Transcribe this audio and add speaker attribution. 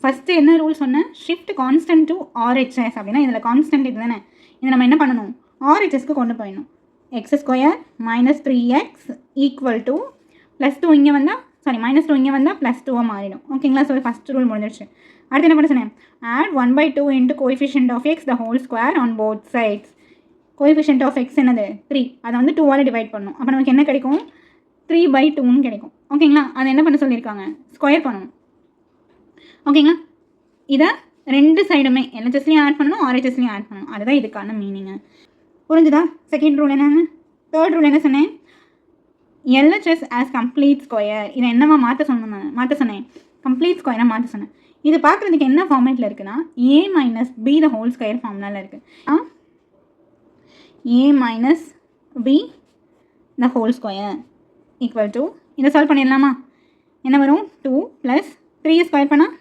Speaker 1: First என்ன rule சொன்னேன், shift constant to RHS அப்படின்னா இதில் கான்ஸ்டன்ட் இது தானே, இதை நம்ம என்ன பண்ணணும், ஆர்ஹெச்எஸ்க்கு கொண்டு போயிடணும். x² - 3x = +2 இங்கே வந்தால் -2 இங்கே வந்தால் +2 மாறிடும். ஓகேங்களா? ஸோ ஃபஸ்ட் ரூல் முடிஞ்சிருச்சு. அடுத்து என்ன பண்ண சொன்னேன், add 1/2 into coefficient of x the whole square on both sides. Coefficient of x என்னது 3, அதை வந்து 2ஆல் டிவைட் பண்ணணும். அப்போ நமக்கு என்ன கிடைக்கும், 3/2ன்னு கிடைக்கும். ஓகேங்களா? அதை என்ன பண்ண சொல்லியிருக்காங்க, ஸ்கொயர் பண்ணணும். ஓகேங்களா? இதை ரெண்டு சைடுமே எல்ஹெச்எஸ்லையும் ஆட் பண்ணணும், ஆர்ஹெச்எஸ்லையும் ஆட் பண்ணணும். அதுதான் இதுக்கான மீனிங்கு. புரிஞ்சுதா? செகண்ட் ரூல் என்னென்னு. தேர்ட் ரூல் என்ன சொன்னேன், எல்ஹெச்எஸ் ஆஸ் கம்ப்ளீட் ஸ்கொயர். இதை என்னவா மாற்ற சொன்னேன், கம்ப்ளீட் ஸ்கொயராக மாற்ற சொன்னேன். இது பார்க்குறதுக்கு என்ன ஃபார்மேட்டில் இருக்குன்னா a - b the whole square ஃபார்முலாவில் இருக்குது. a - b the whole square = இதை சால்வ் பண்ணிடலாமா, என்ன வரும், 2 + 3 ஸ்கொயர் பண்ணால்